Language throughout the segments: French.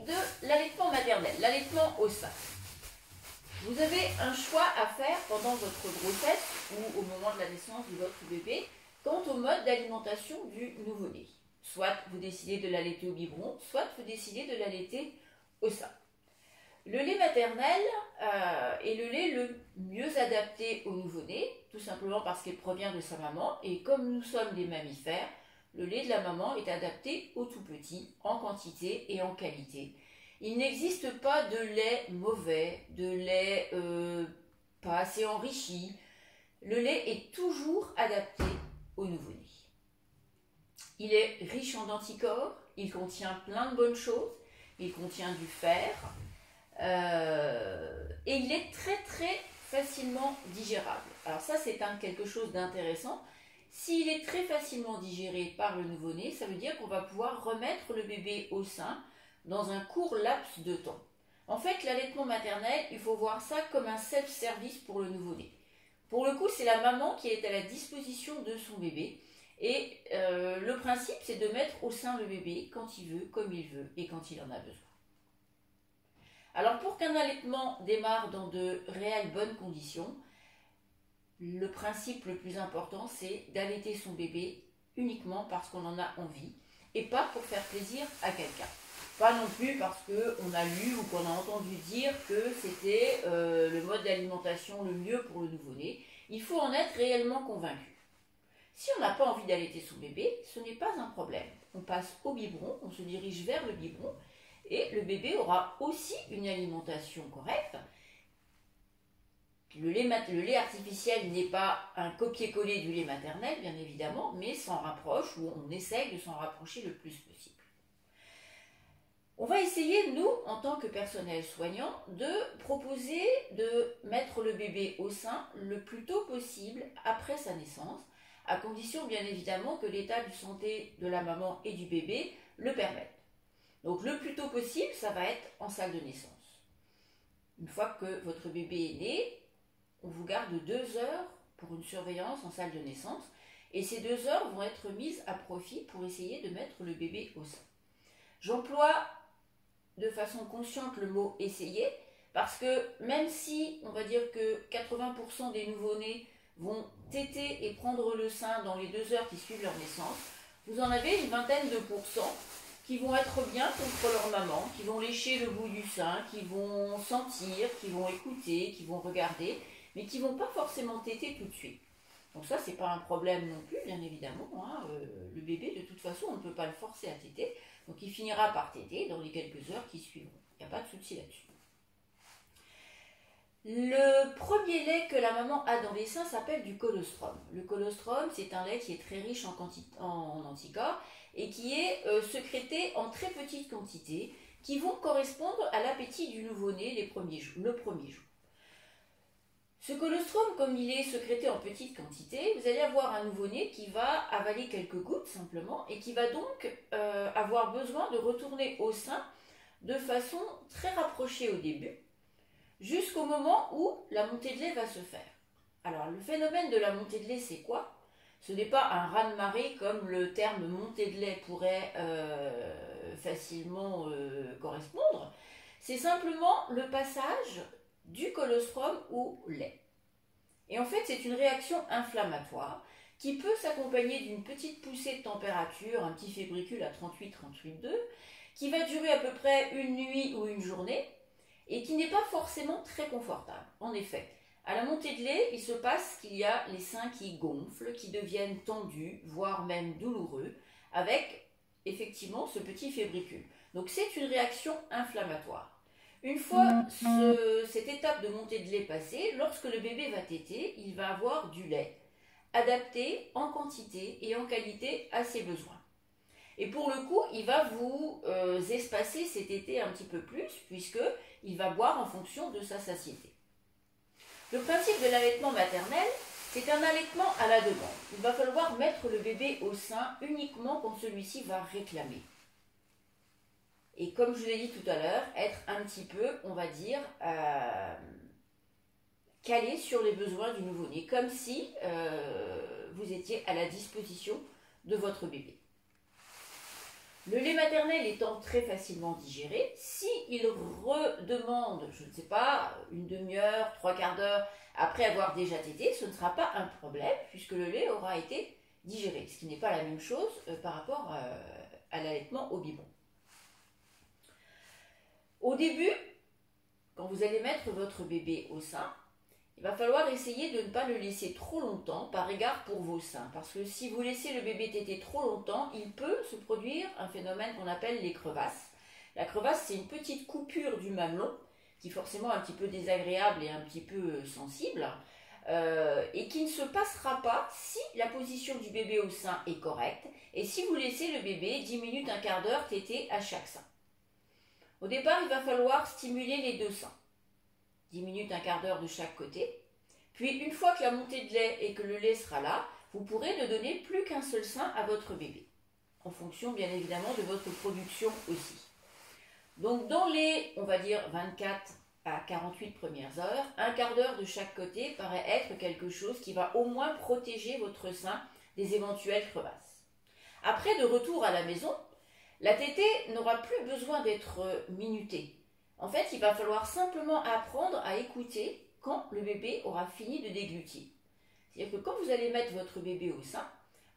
de l'allaitement maternel, l'allaitement au sein. Vous avez un choix à faire pendant votre grossesse ou au moment de la naissance de votre bébé quant au mode d'alimentation du nouveau-né. Soit vous décidez de l'allaiter au biberon, soit vous décidez de l'allaiter au sein. Le lait maternel est le lait le mieux adapté au nouveau-né, tout simplement parce qu'il provient de sa maman, et comme nous sommes des mammifères, le lait de la maman est adapté aux tout petits, en quantité et en qualité. Il n'existe pas de lait mauvais, de lait pas assez enrichi. Le lait est toujours adapté au nouveau-né. Il est riche en anticorps, il contient plein de bonnes choses, il contient du fer, et il est très très facilement digérable. Alors ça c'est quelque chose d'intéressant. S'il est très facilement digéré par le nouveau-né, ça veut dire qu'on va pouvoir remettre le bébé au sein dans un court laps de temps. En fait, l'allaitement maternel, il faut voir ça comme un self-service pour le nouveau-né. Pour le coup, c'est la maman qui est à la disposition de son bébé. Et le principe, c'est de mettre au sein le bébé quand il veut, comme il veut et quand il en a besoin. Alors, pour qu'un allaitement démarre dans de réelles bonnes conditions, le principe le plus important, c'est d'allaiter son bébé uniquement parce qu'on en a envie et pas pour faire plaisir à quelqu'un. Pas non plus parce qu'on a lu ou qu'on a entendu dire que c'était le mode d'alimentation le mieux pour le nouveau-né. Il faut en être réellement convaincu. Si on n'a pas envie d'allaiter son bébé, ce n'est pas un problème. On passe au biberon, on se dirige vers le biberon et le bébé aura aussi une alimentation correcte. Le lait artificiel n'est pas un copier-coller du lait maternel, bien évidemment, mais s'en rapproche ou on essaye de s'en rapprocher le plus possible. On va essayer, nous, en tant que personnel soignant, de proposer de mettre le bébé au sein le plus tôt possible après sa naissance, à condition bien évidemment que l'état de santé de la maman et du bébé le permette. Donc le plus tôt possible, ça va être en salle de naissance. Une fois que votre bébé est né, on vous garde 2 heures pour une surveillance en salle de naissance et ces 2 heures vont être mises à profit pour essayer de mettre le bébé au sein. J'emploie de façon consciente le mot essayer parce que même si on va dire que 80% des nouveau-nés vont téter et prendre le sein dans les 2 heures qui suivent leur naissance, vous en avez une vingtaine de pourcents qui vont être bien contre leur maman, qui vont lécher le bout du sein, qui vont sentir, qui vont écouter, qui vont regarder, mais qui ne vont pas forcément téter tout de suite. Donc ça, ce n'est pas un problème non plus, bien évidemment. Le bébé, de toute façon, on ne peut pas le forcer à téter, donc il finira par téter dans les quelques heures qui suivront. Il n'y a pas de souci là-dessus. Le premier lait que la maman a dans les seins s'appelle du colostrum. Le colostrum, c'est un lait qui est très riche en anticorps et qui est sécrété en très petites quantités qui vont correspondre à l'appétit du nouveau-né le premier jour. Ce colostrum, comme il est sécrété en petite quantité, vous allez avoir un nouveau-né qui va avaler quelques gouttes simplement et qui va donc avoir besoin de retourner au sein de façon très rapprochée au début, jusqu'au moment où la montée de lait va se faire. Alors le phénomène de la montée de lait, c'est quoi? Ce n'est pas un raz-de-marée comme le terme montée de lait pourrait facilement correspondre. C'est simplement le passage du colostrum au lait. Et en fait, c'est une réaction inflammatoire qui peut s'accompagner d'une petite poussée de température, un petit fébricule à 38-38,2, qui va durer à peu près une nuit ou une journée, et qui n'est pas forcément très confortable. En effet, à la montée de lait, il se passe qu'il y a les seins qui gonflent, qui deviennent tendus, voire même douloureux, avec effectivement ce petit fébricule. Donc c'est une réaction inflammatoire. Une fois cette étape de montée de lait passée, lorsque le bébé va téter, il va avoir du lait adapté en quantité et en qualité à ses besoins. Et pour le coup, il va vous espacer cet été un petit peu plus, puisqu'il va boire en fonction de sa satiété. Le principe de l'allaitement maternel, c'est un allaitement à la demande. Il va falloir mettre le bébé au sein uniquement quand celui-ci va réclamer. Et comme je vous l'ai dit tout à l'heure, être un petit peu, on va dire, calé sur les besoins du nouveau-né, comme si vous étiez à la disposition de votre bébé. Le lait maternel étant très facilement digéré, s'il redemande, je ne sais pas, une demi-heure, trois quarts d'heure après avoir déjà tété, ce ne sera pas un problème puisque le lait aura été digéré, ce qui n'est pas la même chose par rapport à l'allaitement au biberon. Au début, quand vous allez mettre votre bébé au sein, il va falloir essayer de ne pas le laisser trop longtemps par égard pour vos seins. Parce que si vous laissez le bébé téter trop longtemps, il peut se produire un phénomène qu'on appelle les crevasses. La crevasse, c'est une petite coupure du mamelon qui est forcément un petit peu désagréable et un petit peu sensible et qui ne se passera pas si la position du bébé au sein est correcte et si vous laissez le bébé 10 minutes, un quart d'heure téter à chaque sein. Au départ, il va falloir stimuler les deux seins. 10 minutes, un quart d'heure de chaque côté. Puis une fois que la montée de lait et que le lait sera là, vous pourrez ne donner plus qu'un seul sein à votre bébé. En fonction bien évidemment de votre production aussi. Donc dans les, on va dire 24 à 48 premières heures, un quart d'heure de chaque côté paraît être quelque chose qui va au moins protéger votre sein des éventuelles crevasses. Après, de retour à la maison, la tétée n'aura plus besoin d'être minutée. En fait, il va falloir simplement apprendre à écouter quand le bébé aura fini de déglutir. C'est-à-dire que quand vous allez mettre votre bébé au sein,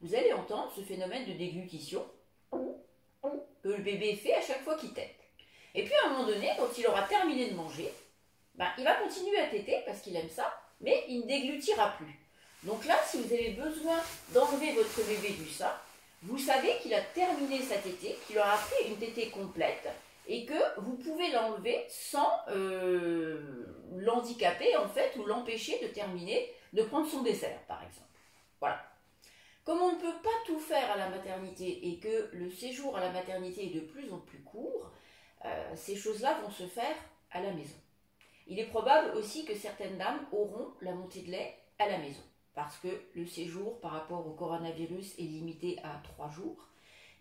vous allez entendre ce phénomène de déglutition que le bébé fait à chaque fois qu'il tète. Et puis à un moment donné, quand il aura terminé de manger, il va continuer à téter parce qu'il aime ça, mais il ne déglutira plus. Donc là, si vous avez besoin d'enlever votre bébé du sein, vous savez qu'il a terminé sa tétée, qu'il aura pris une tétée complète et que vous pouvez l'enlever sans l'handicaper en fait ou l'empêcher de terminer, de prendre son dessert par exemple. Voilà. Comme on ne peut pas tout faire à la maternité et que le séjour à la maternité est de plus en plus court, ces choses-là vont se faire à la maison. Il est probable aussi que certaines dames auront la montée de lait à la maison parce que le séjour par rapport au coronavirus est limité à 3 jours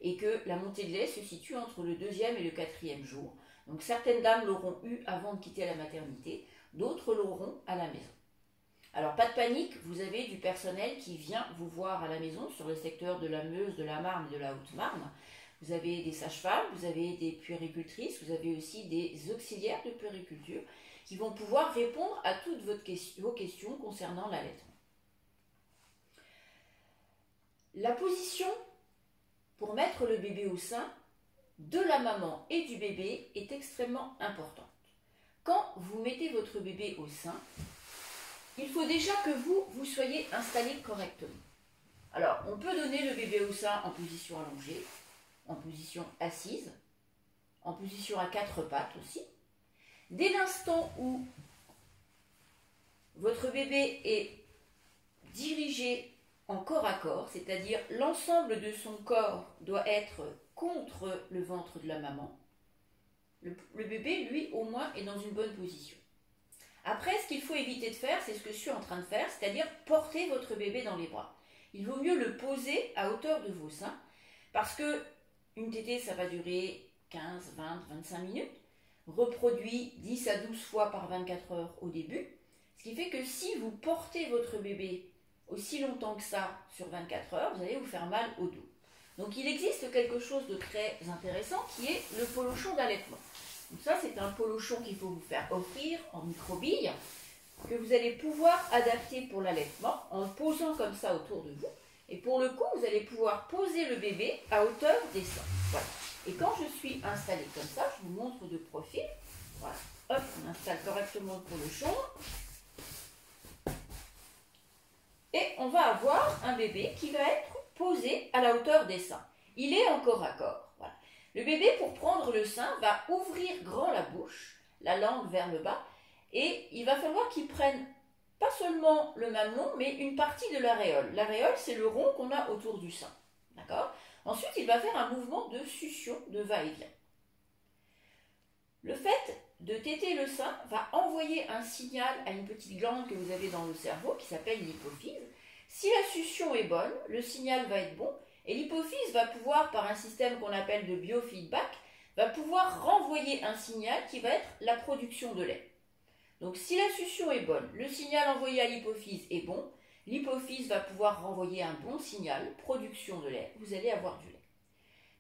et que la montée de lait se situe entre le 2e et le 4e jour. Donc certaines dames l'auront eu avant de quitter la maternité, d'autres l'auront à la maison. Alors pas de panique, vous avez du personnel qui vient vous voir à la maison sur le secteur de la Meuse, de la Marne et de la Haute-Marne. Vous avez des sages-femmes, vous avez des puéricultrices, vous avez aussi des auxiliaires de puériculture qui vont pouvoir répondre à toutes vos questions concernant l'allaitement. La position pour mettre le bébé au sein de la maman et du bébé est extrêmement importante. Quand vous mettez votre bébé au sein, il faut déjà que vous soyez installé correctement. Alors, on peut donner le bébé au sein en position allongée, en position assise, en position à 4 pattes aussi. Dès l'instant où votre bébé est dirigé en corps à corps, c'est-à-dire l'ensemble de son corps doit être contre le ventre de la maman, le bébé, lui, au moins, est dans une bonne position. Après, ce qu'il faut éviter de faire, c'est ce que je suis en train de faire, c'est-à-dire porter votre bébé dans les bras. Il vaut mieux le poser à hauteur de vos seins, parce que une tétée, ça va durer 15, 20, 25 minutes, reproduit 10 à 12 fois par 24 heures au début, ce qui fait que si vous portez votre bébé aussi longtemps que ça sur 24 heures, vous allez vous faire mal au dos. Donc il existe quelque chose de très intéressant qui est le polochon d'allaitement. Donc ça, c'est un polochon qu'il faut vous faire offrir en microbille, que vous allez pouvoir adapter pour l'allaitement en le posant comme ça autour de vous. Et pour le coup, vous allez pouvoir poser le bébé à hauteur des seins. Voilà. Et quand je suis installée comme ça, je vous montre de profil. Voilà. Hop, on installe correctement le polochon. Et on va avoir un bébé qui va être posé à la hauteur des seins. Il est en corps à corps. Voilà. Le bébé, pour prendre le sein, va ouvrir grand la bouche, la langue vers le bas, et il va falloir qu'il prenne pas seulement le mamelon, mais une partie de l'aréole. L'aréole, c'est le rond qu'on a autour du sein. D'accord ? Ensuite, il va faire un mouvement de succion, de va-et-vient. Le fait de téter le sein va envoyer un signal à une petite glande que vous avez dans le cerveau qui s'appelle l'hypophyse. Si la succion est bonne, le signal va être bon et l'hypophyse va pouvoir, par un système qu'on appelle de biofeedback, va pouvoir renvoyer un signal qui va être la production de lait. Donc si la succion est bonne, le signal envoyé à l'hypophyse est bon, l'hypophyse va pouvoir renvoyer un bon signal, production de lait, vous allez avoir du lait.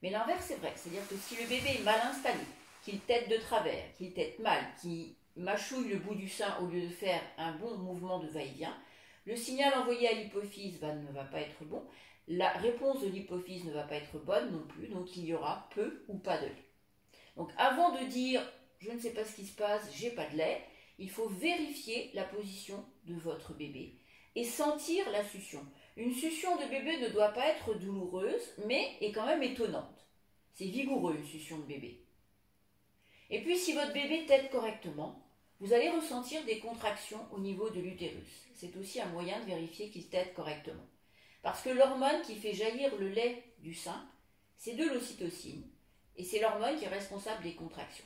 Mais l'inverse est vrai, c'est-à-dire que si le bébé est mal installé, qu'il tète de travers, qu'il tète mal, qu'il mâchouille le bout du sein au lieu de faire un bon mouvement de va-et-vient, le signal envoyé à l'hypophyse ne va pas être bon, la réponse de l'hypophyse ne va pas être bonne non plus, donc il y aura peu ou pas de lait. Donc avant de dire « je ne sais pas ce qui se passe, j'ai pas de lait », il faut vérifier la position de votre bébé et sentir la succion. Une succion de bébé ne doit pas être douloureuse, mais est quand même étonnante. C'est vigoureux une succion de bébé. Et puis si votre bébé tète correctement, vous allez ressentir des contractions au niveau de l'utérus. C'est aussi un moyen de vérifier qu'il tète correctement. Parce que l'hormone qui fait jaillir le lait du sein, c'est de l'ocytocine. Et c'est l'hormone qui est responsable des contractions.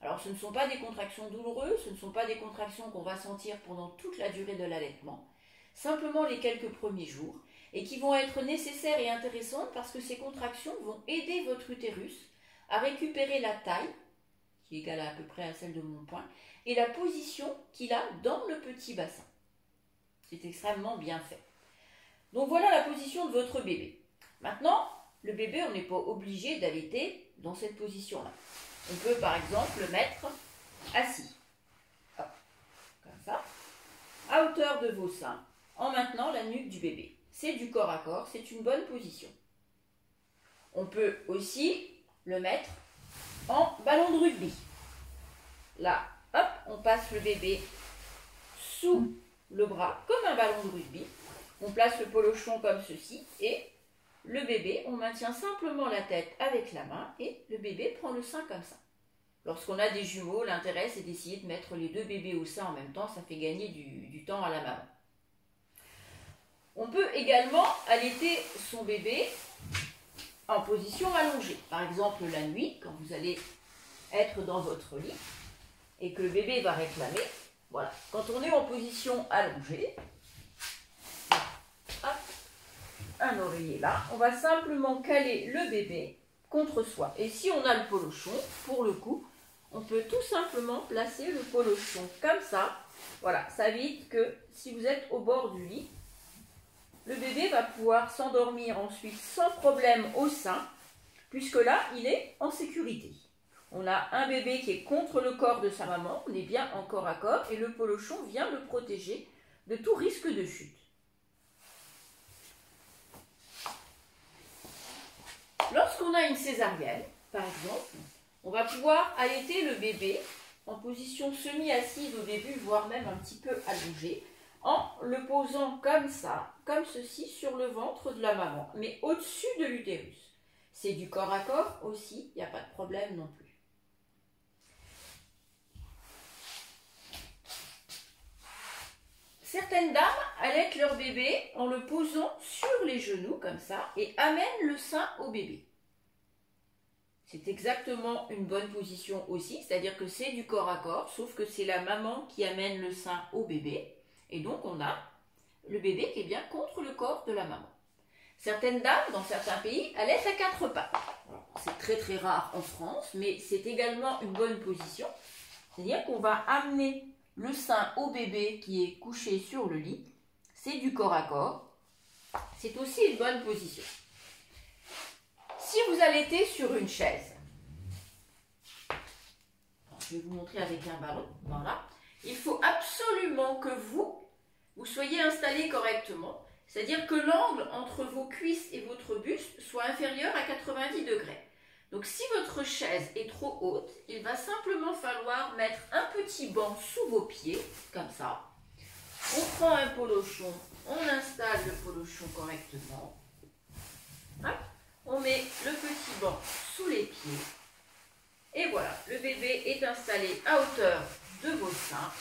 Alors ce ne sont pas des contractions douloureuses, ce ne sont pas des contractions qu'on va sentir pendant toute la durée de l'allaitement, simplement les quelques premiers jours, et qui vont être nécessaires et intéressantes parce que ces contractions vont aider votre utérus à récupérer la taille, qui est égale à peu près à celle de mon poing, et la position qu'il a dans le petit bassin. C'est extrêmement bien fait. Donc voilà la position de votre bébé. Maintenant, le bébé, on n'est pas obligé d'allaiter dans cette position-là. On peut par exemple le mettre assis, hop, comme ça, à hauteur de vos seins, en maintenant la nuque du bébé. C'est du corps à corps, c'est une bonne position. On peut aussi le mettre en ballon de rugby. Là, hop, on passe le bébé sous le bras, comme un ballon de rugby. On place le polochon comme ceci et le bébé, on maintient simplement la tête avec la main et le bébé prend le sein comme ça. Lorsqu'on a des jumeaux, l'intérêt c'est d'essayer de mettre les deux bébés au sein en même temps, ça fait gagner du temps à la maman. On peut également allaiter son bébé en position allongée. Par exemple la nuit, quand vous allez être dans votre lit et que le bébé va réclamer, voilà. Quand on est en position allongée, hop, un oreiller là, on va simplement caler le bébé contre soi. Et si on a le polochon, pour le coup, on peut tout simplement placer le polochon comme ça. Voilà, ça évite que si vous êtes au bord du lit, le bébé va pouvoir s'endormir ensuite sans problème au sein, puisque là, il est en sécurité. On a un bébé qui est contre le corps de sa maman, on est bien en corps à corps, et le polochon vient le protéger de tout risque de chute. Lorsqu'on a une césarienne, par exemple, on va pouvoir allaiter le bébé en position semi-assise au début, voire même un petit peu allongée, en le posant comme ça, comme ceci, sur le ventre de la maman, mais au-dessus de l'utérus. C'est du corps à corps aussi, il n'y a pas de problème non plus. Certaines dames allaitent leur bébé en le posant sur les genoux, comme ça, et amènent le sein au bébé. C'est exactement une bonne position aussi, c'est-à-dire que c'est du corps à corps, sauf que c'est la maman qui amène le sein au bébé, et donc on a le bébé qui est bien contre le corps de la maman. Certaines dames, dans certains pays, allaitent à quatre pattes. C'est très très rare en France, mais c'est également une bonne position, c'est-à-dire qu'on va amener le sein au bébé qui est couché sur le lit, c'est du corps à corps, c'est aussi une bonne position. Si vous allaitez sur une chaise, je vais vous montrer avec un ballon, voilà, il faut absolument que vous soyez installé correctement, c'est-à-dire que l'angle entre vos cuisses et votre buste soit inférieur à 90 degrés. Donc si votre chaise est trop haute, il va simplement falloir mettre un petit banc sous vos pieds, comme ça. On prend un polochon, on installe le polochon correctement. Hop, on met le petit banc sous les pieds. Et voilà, le bébé est installé à hauteur de vos seins.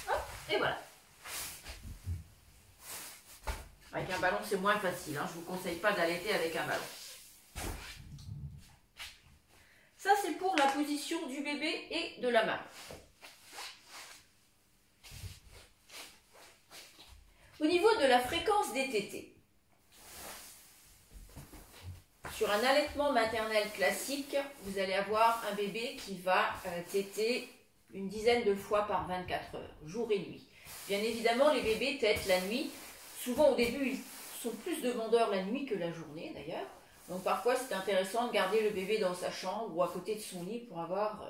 Hop, et voilà. Avec un ballon, c'est moins facile, hein. Je ne vous conseille pas d'allaiter avec un ballon. Ça, c'est pour la position du bébé et de la maman. Au niveau de la fréquence des tétées, sur un allaitement maternel classique, vous allez avoir un bébé qui va téter une dizaine de fois par 24 heures, jour et nuit. Bien évidemment, les bébés tètent la nuit. Souvent, au début, ils sont plus demandeurs la nuit que la journée, d'ailleurs. Donc parfois c'est intéressant de garder le bébé dans sa chambre ou à côté de son lit pour avoir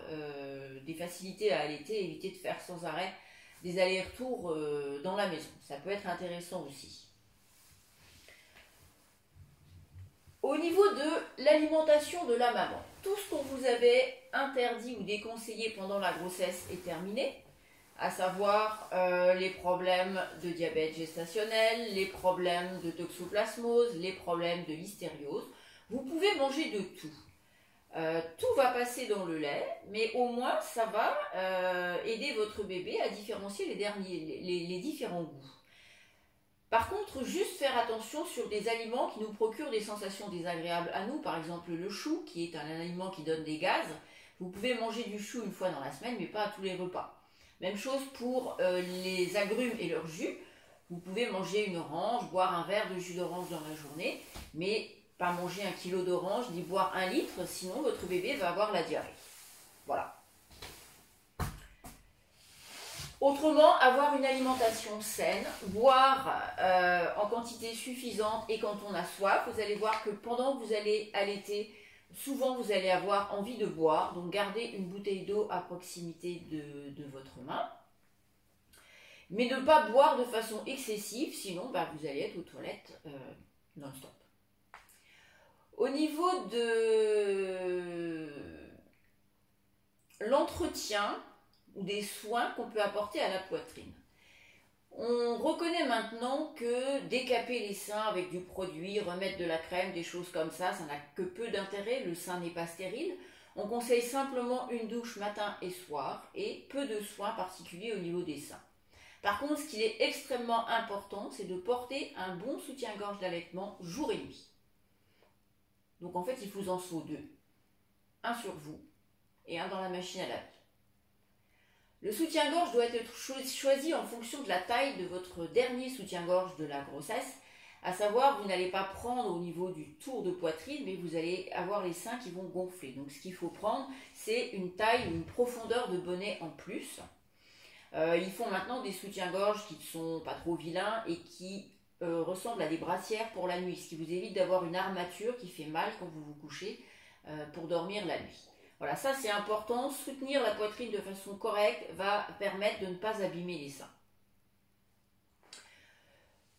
des facilités à allaiter, éviter de faire sans arrêt des allers-retours dans la maison. Ça peut être intéressant aussi. Au niveau de l'alimentation de la maman, tout ce qu'on vous avait interdit ou déconseillé pendant la grossesse est terminé, à savoir les problèmes de diabète gestationnel, les problèmes de toxoplasmose, les problèmes de listériose. Vous pouvez manger de tout. Tout va passer dans le lait, mais au moins ça va aider votre bébé à différencier les différents goûts. Par contre, juste faire attention sur des aliments qui nous procurent des sensations désagréables à nous, par exemple le chou, qui est un aliment qui donne des gaz. Vous pouvez manger du chou une fois dans la semaine, mais pas à tous les repas. Même chose pour les agrumes et leur jus. Vous pouvez manger une orange, boire un verre de jus d'orange dans la journée, mais pas manger 1 kilo d'orange ni boire 1 litre, sinon votre bébé va avoir la diarrhée. Voilà. Autrement, avoir une alimentation saine, boire en quantité suffisante et quand on a soif, vous allez voir que pendant que vous allez allaiter, souvent vous allez avoir envie de boire, donc gardez une bouteille d'eau à proximité de votre main. Mais ne pas boire de façon excessive, sinon vous allez être aux toilettes non-stop. Au niveau de l'entretien ou des soins qu'on peut apporter à la poitrine. On reconnaît maintenant que décaper les seins avec du produit, remettre de la crème, des choses comme ça n'a que peu d'intérêt, le sein n'est pas stérile. On conseille simplement une douche matin et soir et peu de soins particuliers au niveau des seins. Par contre, ce qui est extrêmement important, c'est de porter un bon soutien-gorge d'allaitement jour et nuit. Donc en fait, il vous en faut 2. Un sur vous et un dans la machine à laver. Le soutien-gorge doit être choisi en fonction de la taille de votre dernier soutien-gorge de la grossesse. À savoir, vous n'allez pas prendre au niveau du tour de poitrine, mais vous allez avoir les seins qui vont gonfler. Donc ce qu'il faut prendre, c'est une taille, une profondeur de bonnet en plus. Ils font maintenant des soutiens-gorge qui ne sont pas trop vilains et qui ressemblent à des brassières pour la nuit, ce qui vous évite d'avoir une armature qui fait mal quand vous vous couchez pour dormir la nuit. Voilà, ça c'est important. Soutenir la poitrine de façon correcte va permettre de ne pas abîmer les seins.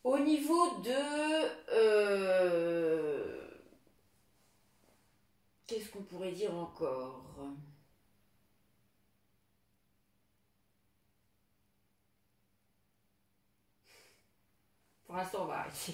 Au niveau de... qu'est-ce qu'on pourrait dire encore ? Pour l'instant, on va arrêter.